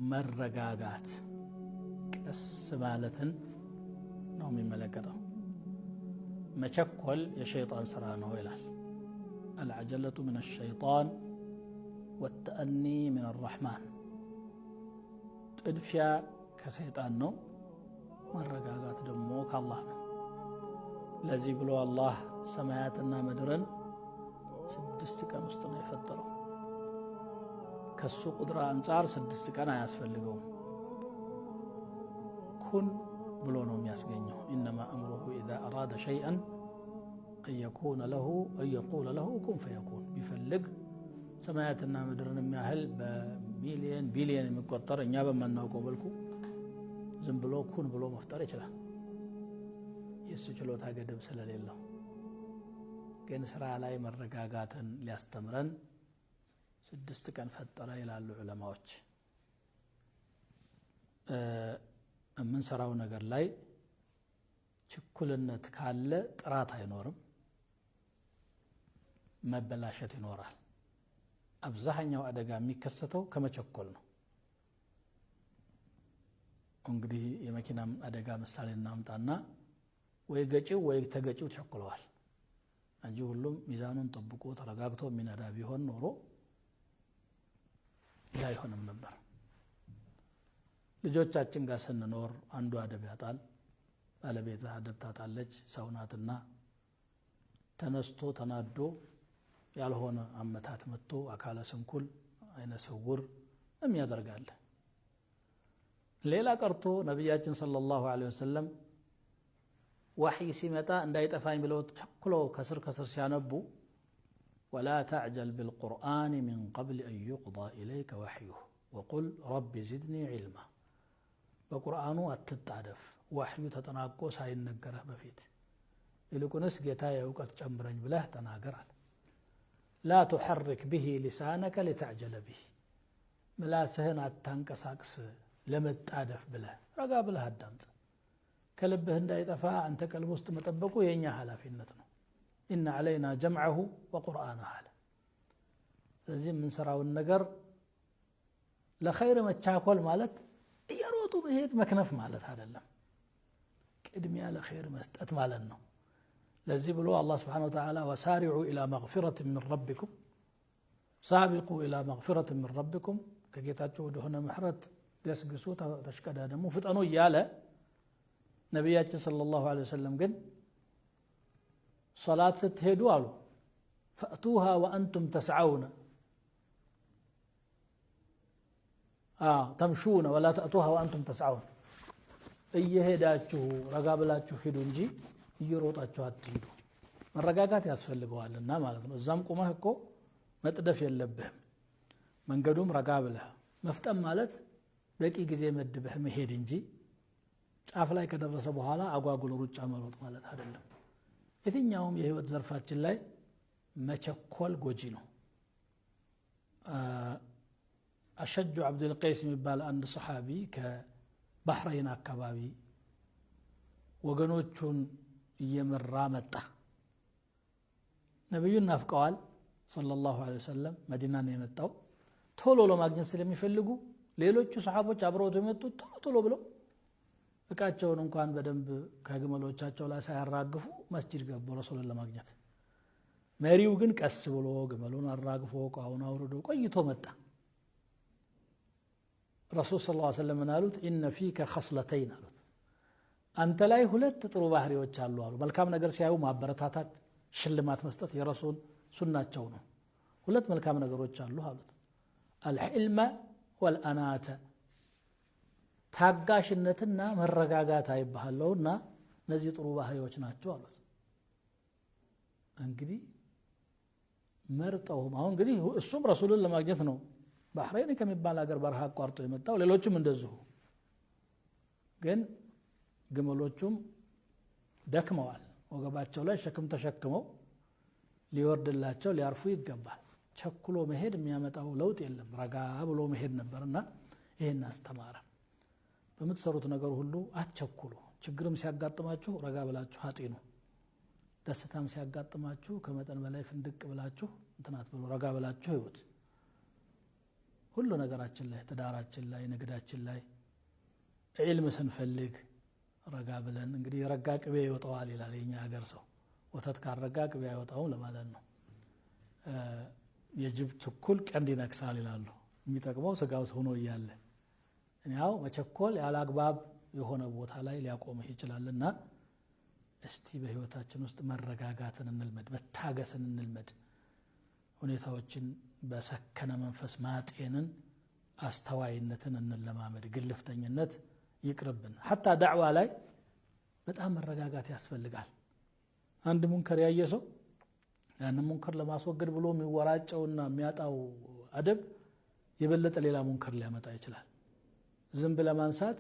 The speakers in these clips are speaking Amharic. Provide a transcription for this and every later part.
መረጋጋት ቀስ ማለትን ነው የሚመለከተው። መቸኮል የሸይጣን ስራ ነው ይላል። አልዐጀለቱ ሚነ ሸይጣን ወተአኒ ሚነ ረሕማን። ጥድፊያ ከሰይጣን ነው፣ መረጋጋት ደግሞ ከአላህ ነው። ለዚህ ብሎ አላህ ሰማያትና ምድርን 6 ቀን ውስጥ ነው የፈጠረው። ከሱ ቁድራ አንጻር 6 ቀን አያስፈልገውም። ኩን ብሎ ነው የሚያስገኘው። ኢነማ አምሩሁ ኢዛ አራደ ሸይአን አንየቁለ ለሁ ኩን ፈየኩን። ቢፈልግ ሰማያትና ምድርን የሚያህል በሚሊየን ቢሊየን የሚቆጠር እኛ በማናውቀው መልኩ ዝም ብሎ ኩን ብሎ መፍጠር ይችላል። የእሱ ችሎታ ገደብ ስለሌለው ግን ስራ ላይ መረጋጋትን ሊያስተምረን 6 ቀን ፈጠረ ይላሉ ዑለማዎች። የምንሰራው ነገር ላይ ችኩልነት ካለ ጥራት አይኖርም፣ መበላሸት ይኖራል። አብዛኛው አደጋ የሚከሰተው ከመቸኮል ነው። እንግዲህ የመኪና አደጋ ምሳሌ እናምጣና ወይ ገጪው ወይ ተገጪው ተቸኩለዋል እንጂ ሁሉም ሚዛኑን ጠብቆ ተረጋግቶ የሚነዳ ቢሆን ኖሮ ያ አይሆንም ነበር። ልጆቻችን ጋር ስንኖር አንዱ አደብ ያጣል፣ ባለቤት አደብ ታጣለች፣ ሰው ናትና ተነስቶ ተናዶ ያልሆነ አመታት መጥቶ አካለ ስንኩል አይነ ስውር የሚያደርጋለ። ሌላ ቀርቶ ነቢያችን ሰለላሁ ዐለይሂ ወሰለም ወሕይ ሲመጣ እንዳይጠፋኝ ብለው ቸኩለው ከስር ሲያነቡ ወላ ተዕጀል ቢልቁርአን ሚን ቀብል አን ዩቅዳ ኢለይከ ወሕዩሁ ወቁል ረቢ ዚድኒ ዒልማ። በቁርአኑ አትጣደፍ ወሕዩ ተጠናቆ ሳይነገረህ በፊት ይልቁንስ ጌታ የእውቀት ጨምረኝ ብለህ ተናገር አለ። ላ ቱሐርክ ብሂ ሊሳነከ ሊተዕጀለ ብሂ። ምላስህን አታንቀሳቅስ ለመጣደፍ ብለህ ረጋ ብለህ አዳምጥ። ከልብህ እንዳይጠፋ አንተ ቀልብ ውስጥ መጠበቁ የኛ ኃላፊነት ነው። ኢነ ዐለይና ጀምዐሁ ወቁርአነሁ አለ። ስለዚህ የምንሰራውን ነገር ለኸይር መቻኮል ማለት እየሮጡ መሄድ መክነፍ ማለት አይደለም። ቅድሚያ ለኸይር መስጠት ማለት ነው። ለዚህ ብሎ አላህ ስብሓነሁ ወተዓላ ወሳሪዑ ኢላ መግፊረት ሚን ረቢኩም፣ ሳቢቁ ኢላ መግፊረት ሚን ረቢኩም፣ ከጌታቸው ወደሆነ ምሕረት ገስግሱ ተሽቀዳደሙ ፍጠኑ እያለ ነቢያችን ሰለላሁ ዐለይሂ ወሰለም ግን ሶላት ስትሄዱ አሉ ፈእቱሃ ወአንቱም ተስዐውነ ተምሹነ ወላ ተእቱሃ ወአንቱም ተስዐውን። እየሄዳችሁ ረጋ ብላችሁ ሂዱ እንጂ እየሮጣችሁ አትሂዱ። መረጋጋት ያስፈልገዋልና ማለት ነው። እዛም ቁመህ እኮ መጥደፍ የለብህም። መንገዱም ረጋ ብለህ መፍጠን ማለት በቂ ጊዜ መድበህ መሄድ እንጂ ጫፍ ላይ ከደረሰ በኋላ አጓጉል ሩጫ መሮጥ ማለት አይደለም። የትኛውም የህይወት ዘርፋችን ላይ መቸኮል ጎጂ ነው። አሸጁ አብዱልቀይስ የሚባል አንድ ሰሓቢ ከባህረይን አካባቢ ወገኖቹን እየመራ መጣ። ነቢዩን ናፍቀዋል ሰለላሁ ዐለይሂ ወሰለም። መዲና ነው የመጣው። ቶሎ ለማግኘት ስለሚፈልጉ ሌሎቹ ሰሓቦች አብረውት የመጡት ቶሎ ብለው እቃቸውን እንኳን በደንብ ከግመሎቻቸው ላይ ሳያራግፉ መስጂድ ገቡ ረሱልን ለማግኘት። መሪው ግን ቀስ ብሎ ግመሉን አራግፎ እቃውን አውርዶ ቆይቶ መጣ። ረሱል ሰለላሁ ዐለይሂ ወሰለም አሉት ኢነ ፊከ ኸስለተይን አሉት፣ አንተ ላይ 2 ጥሩ ባህሪዎች አሉ አሉ። መልካም ነገር ሲያዩ ማበረታታት፣ ሽልማት መስጠት የረሱል ሱናቸው ነው። 2 መልካም ነገሮች አሉ አሉት። አልሕልመ ወልአናተ፣ ታጋሽነትና መረጋጋት አይባለውና እነዚህ ጥሩ ባህሪዎች ናቸው አሉት። እንግዲህ መርጠውም አሁን እንግዲህ እሱም ረሱልን ለማግኘት ነው ባህረይን ከሚባል ሀገር በረሃ አቋርጦ የመጣው። ሌሎችም እንደዚሁ። ግን ግመሎቹም ደክመዋል። ወገባቸው ላይ ሸክም ተሸክመው ሊወርድላቸው ሊያርፉ ይገባል። ቸኩሎ መሄድ የሚያመጣው ለውጥ የለም። ረጋ ብሎ መሄድ ነበርና ይሄን አስተማረ። በምትሰሩት ነገር ሁሉ አትቸኩሉ። ችግርም ሲያጋጥማችሁ ረጋ ብላችሁ አጢኑ። ደስታም ሲያጋጥማችሁ ከመጠን በላይ ፍንድቅ ብላችሁ እንትናት ብሎ ረጋ ብላችሁ ይሁት። ሁሉ ነገራችን ላይ ትዳራችን ላይ ንግዳችን ላይ ዒልም ስንፈልግ ረጋ ብለን እንግዲህ ረጋ ቅቤ ይወጣዋል ይላል የኛ ሀገር ሰው ወተት ካረጋ ቅቤ አይወጣውም ለማለት ነው የጅብ ትኩል ቀንድ ይነክሳል ይላሉ የሚጠቅመው ስጋው ሆኖ ይያለ እኛው መቸኮል ያላግባብ የሆነ ቦታ ላይ ሊያቆምህ ይችላልና እስቲ በህይወታችን ውስጥ መረጋጋትን እንልመድ መታገስን እንልመድ ሁኔታዎችን በሰከነ መንፈስ ማጤንን አስተዋይነትን እንለማመድ ግልፍተኝነት ይቅርብን حتى ዳዕዋ ላይ በጣም መረጋጋት ያስፈልጋል አንድ ሙንከር ያየሰው ያን ሙንከር ለማስወገድ ብሎ የሚወራጨውና የሚያጣው አደብ የበለጠ ሌላ ሙንከር ሊያመጣ ይችላል ዝንብ ለማንሳት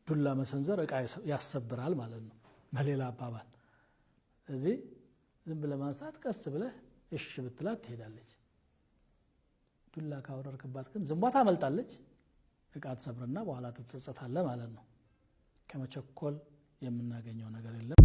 ዱላ መሰንዘር እቃ ያሰብራል ማለት ነው በሌላ አባባል እዚህ ዝንብ ለማንሳት ቀስ ብለህ እሺ ብትላት ትሄዳለች ዱላ ካወረርክባት ግን ዝንቧ ታመልጣለች እቃ ተሰብርና በኋላ ትጸጸታለህ ማለት ነው ከመቸኮል የምናገኘው ነገር የለም